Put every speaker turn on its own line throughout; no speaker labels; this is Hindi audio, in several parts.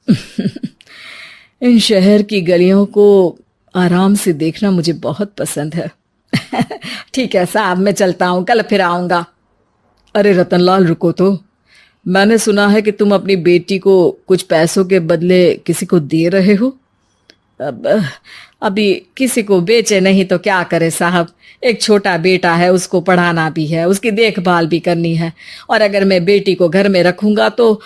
इन शहर की गलियों को आराम से देखना मुझे बहुत पसंद है। ठीक है साहब, मैं चलता हूँ, कल फिर आऊँगा। अरे रतनलाल, रुको तो। मैंने सुना है कि तुम अपनी बेटी को कुछ पैसों के बदले किसी को दे रहे हो। अब अभी किसी को बेचे नहीं तो क्या करे साहब। एक छोटा बेटा है, उसको पढ़ाना भी है, उसकी देखभाल भी करनी है। और अगर मैं बेटी को घर में रखूंगा तो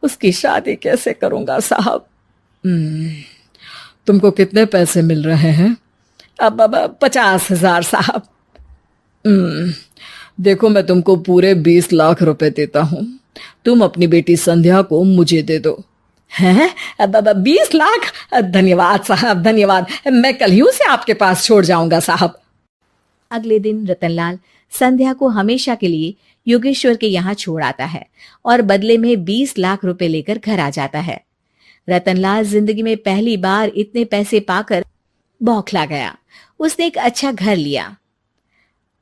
उसकी शादी कैसे करूंगा साहब। तुमको कितने पैसे मिल रहे हैं? अब 50,000 साहब। देखो, मैं तुमको पूरे 20 लाख रुपए देता हूँ। तुम अपनी बेटी संध्या को मुझे दे दो। हैं? अब 20 लाख? धन्यवाद साहब, धन्यवाद। मैं कल ही उसे आपके पास छोड़ जाऊंगा साहब।
अगले दिन रतनलाल संध्या को हमेशा के लिए योगेश्वर के यहाँ छोड़ आता है और बदले में 20 लाख रुपए लेकर घर आ जाता है। रतनलाल जिंदगी में पहली बार इतने पैसे पाकर बौखला गया। उसने एक अच्छा घर लिया।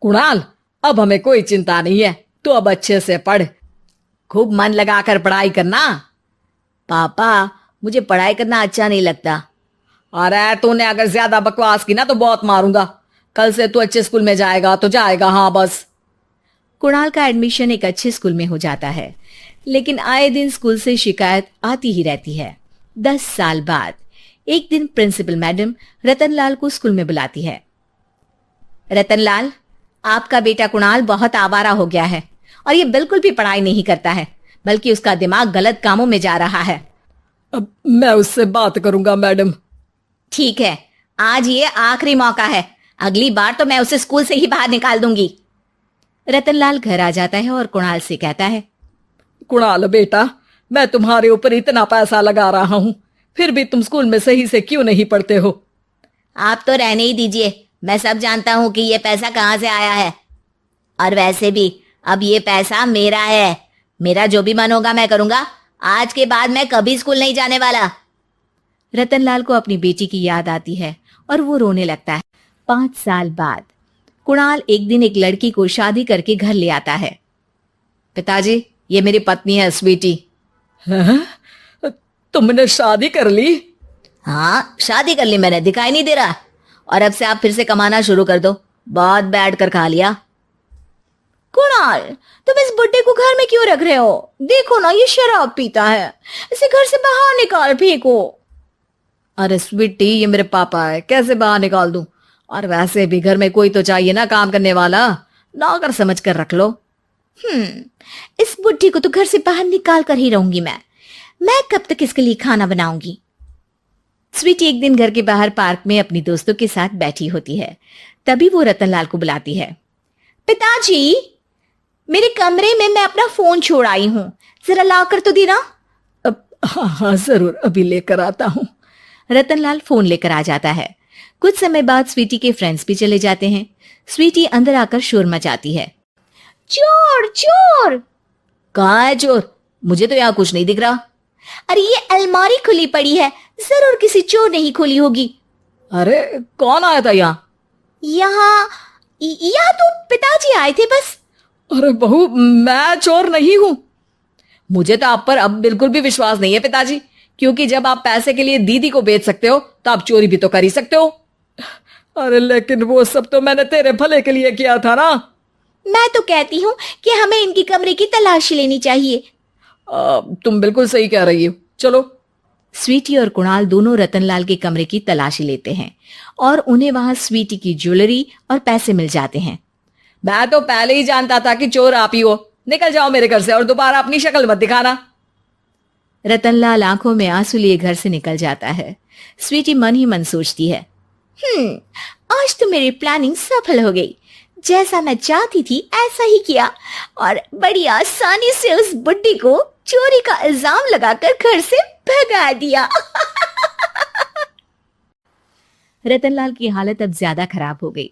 कुणाल, अब हमें कोई चिंता नहीं है। तो अब अच्छे से पढ़, खूब मन लगाकर पढ़ाई करना।
पापा, मुझे पढ़ाई करना अच्छा नहीं लगता।
अरे तूने अगर ज्यादा बकवास की ना तो बहुत मारूंगा। कल से तू अच्छे स्कूल में जाएगा तो जाएगा, हाँ बस।
कुणाल का एडमिशन एक अच्छे स्कूल में हो जाता है, लेकिन आए दिन स्कूल से शिकायत आती ही रहती है। 10 साल बाद एक दिन प्रिंसिपल मैडम रतनलाल को स्कूल में बुलाती है। रतनलाल, आपका बेटा कुणाल बहुत आवारा हो गया है और ये बिल्कुल भी पढ़ाई नहीं करता है, बल्कि उसका दिमाग गलत कामों में जा रहा है।
अब मैं उससे बात करूंगा मैडम।
ठीक है, आज ये आखिरी मौका है। अगली बार तो मैं उसे स्कूल से ही बाहर निकाल दूंगी। रतनलाल घर आ जाता है और कुणाल से कहता है,
कुणाल बेटा, मैं तुम्हारे ऊपर इतना पैसा लगा रहा हूं, फिर भी तुम स्कूल में सही से क्यों नहीं पढ़ते हो?
आप तो रहने ही दीजिए, मैं सब जानता हूं कि ये पैसा कहां से आया है। और वैसे भी अब ये पैसा मेरा है। मेरा जो भी मन होगा मैं करूंगा। आज के बाद मैं कभी स्कूल नहीं जाने वाला। रतनलाल को अपनी बेटी की याद आती है और वो रोने लगता है। 5 साल बाद कुणाल एक दिन एक लड़की को शादी करके घर ले आता है।
पिताजी, ये मेरी पत्नी है स्वीटी। तुमने शादी कर ली?
हाँ, शादी कर ली मैंने, दिखाई नहीं दे रहा। और अब से आप फिर से कमाना शुरू कर दो। बहुत बैठ कर खा लिया। कुणाल, तुम इस बुड्ढे को घर में क्यों रख रहे हो? देखो ना, ये शराब पीता है। इसे घर से बाहर निकाल फेंको।
अरे स्वीटी, ये मेरे पापा है, कैसे बाहर निकाल दूं? और वैसे भी घर में कोई तो चाहिए ना काम करने वाला। नौकर समझ कर रख लो।
इस बुड्ढी को तो घर से बाहर निकाल कर ही रहूंगी मैं कब तक इसके लिए खाना बनाऊंगी? स्वीटी एक दिन घर के बाहर पार्क में अपनी दोस्तों के साथ बैठी होती है। तभी वो रतनलाल को बुलाती है। पिताजी, मेरे कमरे में मैं अपना फोन छोड़ आई हूँ, जरा ला कर तो देना।
हाँ जरूर, अभी लेकर आता हूँ।
रतनलाल फोन लेकर आ जाता है। कुछ समय बाद स्वीटी के फ्रेंड्स भी चले जाते हैं। स्वीटी अंदर आकर शोर मचाती है। चोर चोर!
कहाँ है चोर? मुझे तो यहाँ कुछ नहीं दिख रहा।
अरे ये अलमारी खुली पड़ी है, जरूर किसी चोर ने ही खोली होगी।
अरे कौन आया था यहाँ?
यहाँ तो पिताजी आए थे बस।
अरे बहू, मैं चोर नहीं हूँ। मुझे तो आप पर अब बिल्कुल भी विश्वास नहीं है पिताजी, क्योंकि जब आप पैसे के लिए दीदी को बेच सकते हो तो आप चोरी भी तो कर ही सकते हो। अरे लेकिन वो सब तो मैंने तेरे भले के लिए किया था ना।
मैं तो कहती हूँ कि हमें इनकी कमरे की तलाशी लेनी चाहिए।
तुम बिल्कुल सही कह रही हो, चलो।
स्वीटी और कुणाल दोनों रतनलाल के कमरे की तलाशी लेते हैं और उन्हें वहां स्वीटी की ज्वेलरी और पैसे मिल जाते हैं।
मैं तो पहले ही जानता था कि चोर आप ही हो। निकल जाओ मेरे घर से और दोबारा अपनी शक्ल मत दिखाना।
रतनलाल आंखों में आंसू लिए घर से निकल जाता है। स्वीटी मन ही मन सोचती है, आज तो मेरी प्लानिंग सफल हो गई। जैसा मैं चाहती थी ऐसा ही किया और बड़ी आसानी से उस बुड्ढी को चोरी का इल्जाम लगाकर घर से भगा दिया। रतनलाल की हालत अब ज्यादा खराब हो गई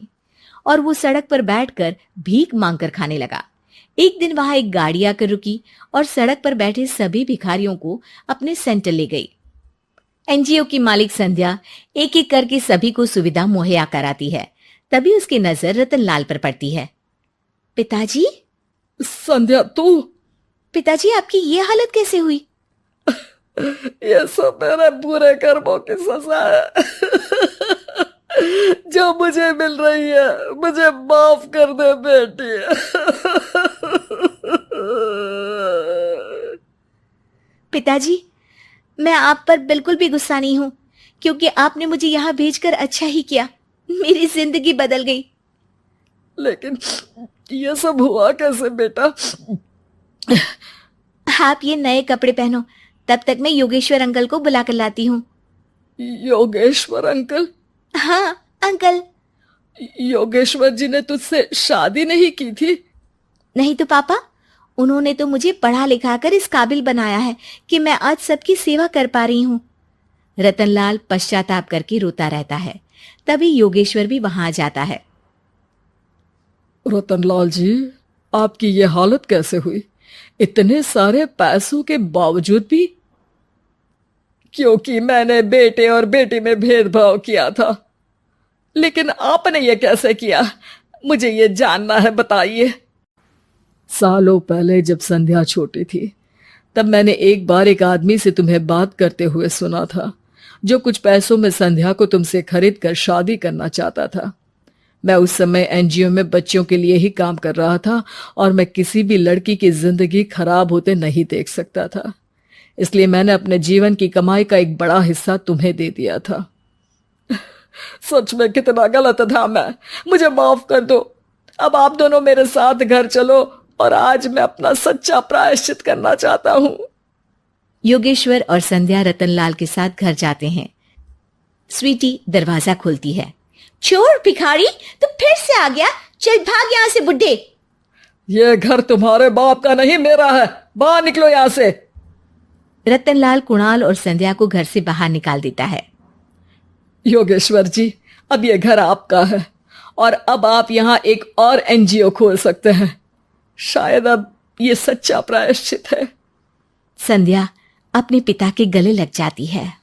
और वो सड़क पर बैठकर भीख मांगकर खाने लगा। एक दिन वहां एक गाड़ी आकर रुकी और सड़क पर बैठे सभी भिखारियों को अपने सेंटर ले गई। एनजीओ की मालिक संध्या एक एक करके सभी को सुविधा मुहैया कराती है। तभी उसकी नजर रतनलाल पर पड़ती है। पिताजी?
संध्या, तू?
पिताजी, आपकी ये हालत कैसे हुई?
ये सब मेरे बुरे कर्मों की सजा है जो मुझे मिल रही है। मुझे माफ कर दे बेटी।
पिताजी, मैं आप पर बिल्कुल भी गुस्सा नहीं हूँ, क्योंकि आपने मुझे यहाँ भेजकर अच्छा ही किया। मेरी जिंदगी बदल गई।
लेकिन ये सब हुआ कैसे बेटा?
आप ये नए कपड़े पहनो, तब तक मैं योगेश्वर अंकल को बुला कर लाती हूँ।
योगेश्वर अंकल?
हाँ अंकल।
योगेश्वर जी ने तुझसे शादी नहीं की थी?
नहीं तो पापा, उन्होंने तो मुझे पढ़ा लिखा कर इस काबिल बनाया है कि मैं आज सबकी सेवा कर पा रही हूँ। रतनलाल पश्चाताप करके रोता रहता है। तभी योगेश्वर भी वहां आ जाता है।
रतनलाल जी, आपकी ये हालत कैसे हुई? इतने सारे पैसों के बावजूद भी? क्योंकि मैंने बेटे और बेटी में भेदभाव किया था। लेकिन आपने ये कैसे किया? मुझे ये जानना है, बताइए। सालों पहले जब संध्या छोटी थी, तब मैंने एक बार एक आदमी से तुम्हें बात करते हुए सुना था, जो कुछ पैसों में संध्या को तुमसे खरीद कर शादी करना चाहता था। मैं उस समय एनजीओ में बच्चों के लिए ही काम कर रहा था और मैं किसी भी लड़की की जिंदगी खराब होते नहीं देख सकता था। इसलिए मैंने अपने जीवन की कमाई का एक बड़ा हिस्सा तुम्हें दे दिया था। सच में कितना गलत था मैं। मुझे माफ कर दो। अब आप दोनों मेरे साथ घर चलो और आज मैं अपना सच्चा प्रायश्चित करना चाहता हूं।
योगेश्वर और संध्या रतनलाल के साथ घर जाते हैं। स्वीटी दरवाजा खोलती है। चोर भिखारी, तू फिर से आ गया? चल भाग यहाँ से बुड्ढे।
ये घर तुम्हारे बाप का नहीं, मेरा है। बाहर निकलो यहाँ से।
रतनलाल कुणाल और संध्या को घर से बाहर निकाल देता है।
योगेश्वर जी, अब ये घर आपका है और अब आप यहाँ एक और एनजीओ खोल सकते हैं। शायद अब ये सच्चा प्रायश्चित है।
संध्या अपने पिता के गले लग जाती है।